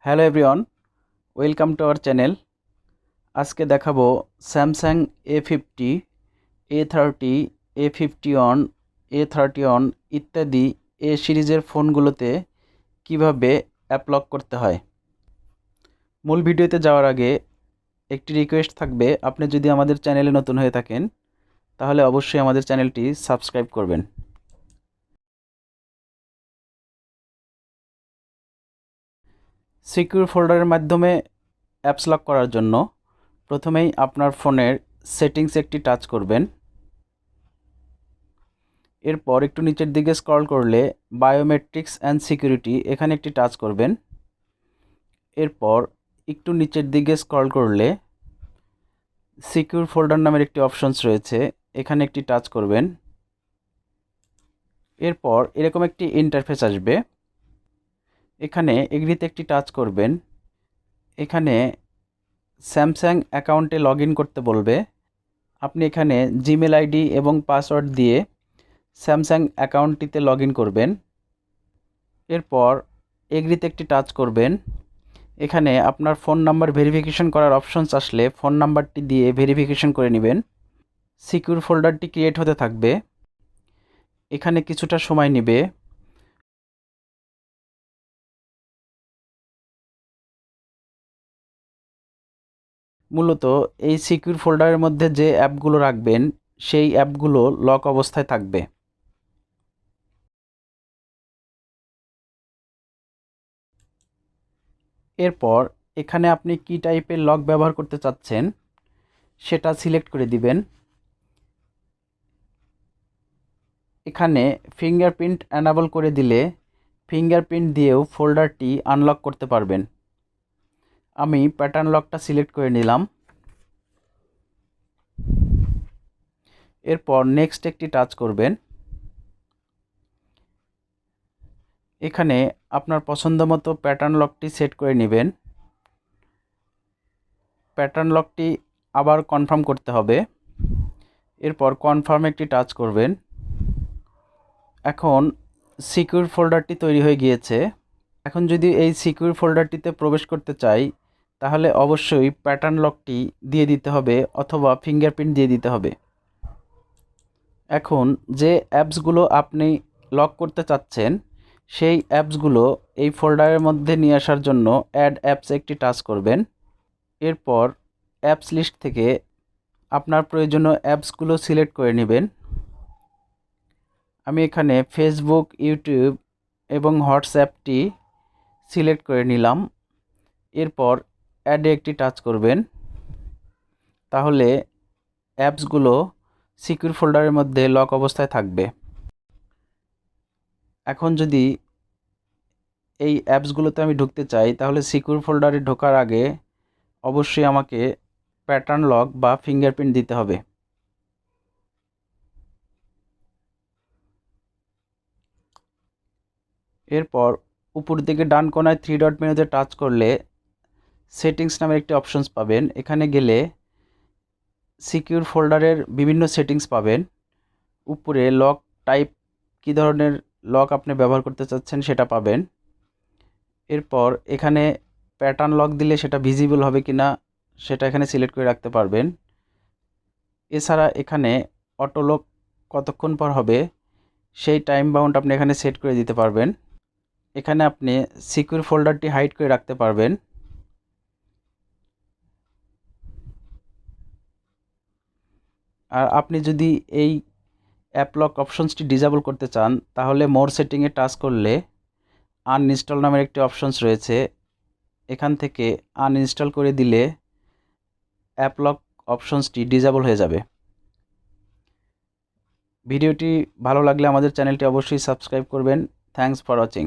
Hello everyone, welcome to our channel. আজকে দেখাবো Samsung A50, A30, A51, A31 ইত্যাদি এ সিরিজের ফোনগুলোতে কিভাবে অ্যাপ লক করতে হয়। মূল ভিডিওতে যাওয়ার আগে একটি রিকোয়েস্ট থাকবে, আপনি যদি আমাদের চ্যানেলে নতুন হয়ে থাকেন তাহলে অবশ্যই আমাদের চ্যানেলটি সাবস্ক্রাইব করবেন। সিকিউর ফোল্ডারের মাধ্যমে অ্যাপস লক করার জন্য প্রথমেই আপনার ফোনের সেটিংসে একটি টাচ করবেন। এরপর একটু নিচের দিকে স্ক্রল করলে বায়োমেট্রিক্স অ্যান্ড সিকিউরিটি এখানে একটি টাচ করবেন। এরপর একটু নিচের দিকে স্ক্রল করলে সিকিউর ফোল্ডার নামের একটি অপশনস রয়েছে, এখানে একটি টাচ করবেন। এরপর এরকম একটি ইন্টারফেস আসবে, এখানে এগ্রিতে একটি টাচ করবেন। এখানে স্যামসাং অ্যাকাউন্টে লগ ইন করতে বলবে। আপনি এখানে জিমেল আইডি এবং পাসওয়ার্ড দিয়ে স্যামসাং অ্যাকাউন্টটিতে লগ ইন করবেন। এরপর এগ্রিতে একটি টাচ করবেন। এখানে আপনার ফোন নাম্বার ভেরিফিকেশন করার অপশনস আসলে ফোন নাম্বারটি দিয়ে ভেরিফিকেশন করে নেবেন। সিকিউর ফোল্ডারটি ক্রিয়েট হতে থাকবে, এখানে কিছুটা সময় নেবে। মূলত এই সিকিউর ফোল্ডারের মধ্যে যে অ্যাপগুলো রাখবেন সেই অ্যাপগুলো লক অবস্থায় থাকবে। এরপর এখানে আপনি কি টাইপের লক ব্যবহার করতে চাচ্ছেন সেটা সিলেক্ট করে দিবেন। এখানে ফিঙ্গারপ্রিন্ট অ্যানাবল করে দিলে ফিঙ্গারপ্রিন্ট দিয়েও ফোল্ডারটি আনলক করতে পারবেন। আমি প্যাটার্ন লকটা সিলেক্ট করে নিলাম। এরপর নেক্সট একটি টাচ করবেন। এখানে আপনার পছন্দ মতো প্যাটার্ন লকটি সেট করে নেবেন। প্যাটার্ন লকটি আবার কনফার্ম করতে হবে। এরপর কনফার্ম একটি টাচ করবেন। এখন সিকিউর ফোল্ডারটি তৈরি হয়ে গিয়েছে। এখন যদি এই সিকিউর ফোল্ডারটিতে প্রবেশ করতে চাই তাহলে অবশ্যই প্যাটার্ন লকটি দিয়ে দিতে হবে অথবা ফিঙ্গারপ্রিন্ট দিয়ে দিতে হবে। এখন যে অ্যাপসগুলো আপনি লক করতে চাচ্ছেন সেই অ্যাপসগুলো এই ফোল্ডারের মধ্যে নিয়ে আসার জন্য অ্যাড অ্যাপসে একটি টাচ করবেন। এরপর অ্যাপস লিস্ট থেকে আপনার প্রয়োজনীয় অ্যাপসগুলো সিলেক্ট করে নেবেন। আমি এখানে ফেসবুক, ইউটিউব এবং হোয়াটসঅ্যাপটি সিলেক্ট করে নিলাম। এরপর অ্যাডে একটি টাচ করবেন, তাহলে অ্যাপসগুলো সিকিউর ফোল্ডারের মধ্যে লক অবস্থায় থাকবে। এখন যদি এই অ্যাপসগুলোতে আমি ঢুকতে চাই তাহলে সিকিউর ফোল্ডারে ঢোকার আগে অবশ্যই আমাকে প্যাটার্ন লক বা ফিঙ্গারপ্রিন্ট দিতে হবে। এরপর উপর দিকে ডান কোণায় 3 ডট মেনুতে টাচ করলে সেটিংস নামের একটি অপশনস পাবেন। এখানে গেলে সিকিউর ফোল্ডারের বিভিন্ন সেটিংস পাবেন। উপরে লক টাইপ, কী ধরনের লক আপনি ব্যবহার করতে চাচ্ছেন সেটা পাবেন। এরপর এখানে প্যাটার্ন লক দিলে সেটা ভিজিবল হবে কিনা সেটা এখানে সিলেক্ট করে রাখতে পারবেন। এছাড়া এখানে অটো লক কতক্ষণ পর হবে সেই টাইম বাউন্ড আপনি এখানে সেট করে দিতে পারবেন। এখানে আপনি সিকিউর ফোল্ডারটি হাইড করে রাখতে পারবেন। আর আপনি যদি এই অ্যাপ লক অপশনসটি ডিসেবল করতে চান তাহলে মোর সেটিংয়ে টাচ করলে আনইনস্টল নামের একটি অপশনস রয়েছে, এখান থেকে আনইনস্টল করে দিলে অ্যাপ লক অপশনসটি ডিসেবল হয়ে যাবে। ভিডিওটি ভালো লাগলে আমাদের চ্যানেলটি অবশ্যই সাবস্ক্রাইব করবেন। Thanks for watching.